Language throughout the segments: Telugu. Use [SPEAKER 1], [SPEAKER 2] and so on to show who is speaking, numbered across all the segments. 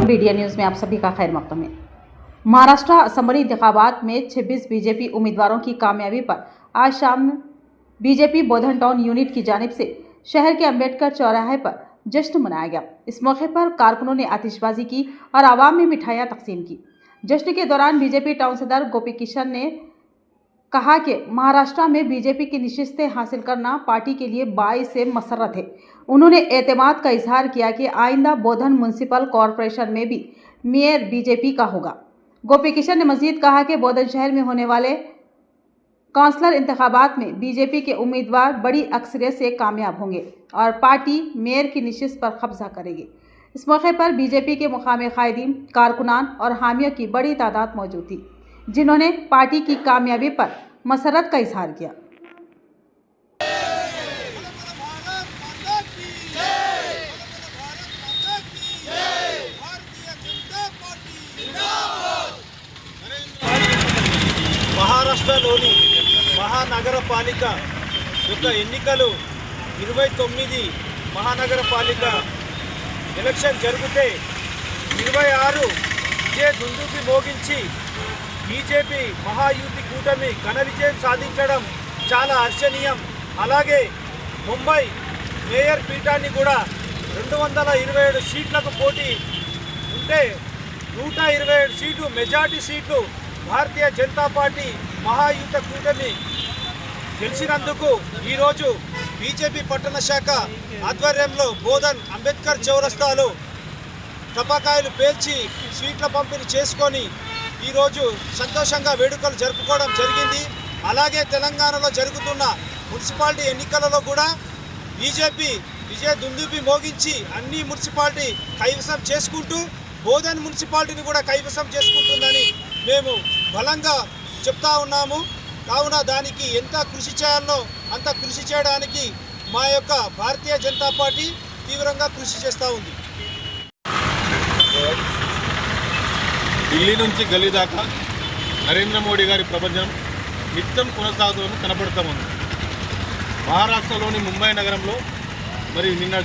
[SPEAKER 1] मीडिया न्यूज़ में आप सभी का खैर मकदम है। महाराष्ट्र असेंबली इंतखाबात में 26 बीजेपी उम्मीदवारों की कामयाबी पर आज शाम बीजेपी बोधन टाउन यूनिट की जानिब से शहर के अंबेडकर चौराहे पर जश्न मनाया गया। इस मौके पर कारकुनों ने आतिशबाजी की और आवाम में मिठाइयाँ तकसीम की। जश्न के दौरान बीजेपी टाउन सदर गोपी किशन ने कहा कि महाराष्ट्र में बीजेपी की निशिस्तें हासिल करना पार्टी के लिए बाइस मसरत है। उन्होंने एतमाद का इजहार किया कि आइंदा बोधन म्यूनसिपल कॉरपोरेशन में भी मेयर बीजेपी का होगा। गोपी किशन ने मजीद कहा कि बोधन शहर में होने वाले काउंसलर इंतखाबात में बीजेपी के उम्मीदवार बड़ी अक्सरियत से कामयाब होंगे और पार्टी मेयर की निशिस्त पर कब्जा करेगी। इस मौके पर बीजेपी के मुकामी कायदीन, कारकुनान और हामियों की बड़ी तादाद मौजूद थी, जिन्होंने पार्टी की कामयाबी पर मसरत का इजहार किया।
[SPEAKER 2] మహారాష్ట్రలోని మహానగరపాలిక యొక్క ఎన్నికలు 29 మహానగరపాలిక ఎలక్షన్ జరిగితే 26 విజయ దుందుబి మోగించి బీజేపీ మహాయుతి కూటమి ఘన విజయం సాధించడం చాలా హర్షణీయం। అలాగే ముంబై మేయర్ పీఠాన్ని కూడా 227 సీట్లకు పోటీ ఉంటే 127 సీట్లు మెజార్టీ సీట్లు భారతీయ జనతా పార్టీ మహాయుత కూటమి గెలిచినందుకు ఈరోజు బీజేపీ పట్టణ శాఖ ఆధ్వర్యంలో బోధన్ అంబేద్కర్ చౌరస్తాలో టపాకాయలు పేల్చి స్వీట్ల పంపిణీ చేసుకొని ఈరోజు సంతోషంగా వేడుకలు జరుపుకోవడం జరిగింది। అలాగే తెలంగాణలో జరుగుతున్న మున్సిపాలిటీ ఎన్నికలలో కూడా బీజేపీ విజయ దుందుబి మోగించి అన్ని మున్సిపాలిటీ కైవసం చేసుకుంటూ బోధన్ మున్సిపాలిటీని కూడా కైవసం చేసుకుంటుందని మేము బలంగా చెప్తా ఉన్నాము। కావున దానికి ఎంత కృషి చేయాలో అంత కృషి చేయడానికి మా యొక్క భారతీయ జనతా పార్టీ తీవ్రంగా కృషి చేస్తూ ఉంది।
[SPEAKER 3] ఢిల్లీ నుంచి గల్లీ దాకా నరేంద్ర మోడీ గారి ప్రపంచం నిత్యం కొనసాగుతూ కనబడుతూ ఉంది। మహారాష్ట్రలోని ముంబై నగరంలో మరి మొన్న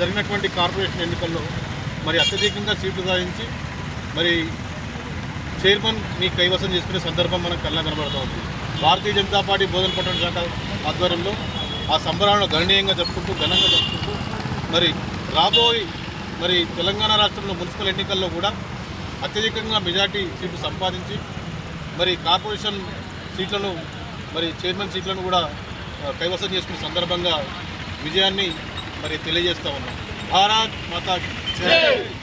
[SPEAKER 3] జరిగినటువంటి కార్పొరేషన్ ఎన్నికల్లో మరి అత్యధికంగా సీట్లు సాధించి మరి చైర్మన్ని కైవసం చేసుకునే సందర్భం మనకు కళ్ళ కనబడుతూ ఉంది। భారతీయ జనతా పార్టీ బోధన పట్టణ శాఖ ఆధ్వర్యంలో ఆ సంబరాలను ఘనంగా జరుపుకుంటూ మరి రాబోయే మరి తెలంగాణ రాష్ట్రంలో మున్సిపల్ ఎన్నికల్లో కూడా అత్యధికంగా మెజార్టీ సీట్లు సంపాదించి మరి కార్పొరేషన్ సీట్లను మరి చైర్మన్ సీట్లను కూడా కైవసం చేసుకునే సందర్భంగా విజయాన్ని మరి తెలియజేస్తూ ఉన్నాం। భారత్ మాతా కీ జై।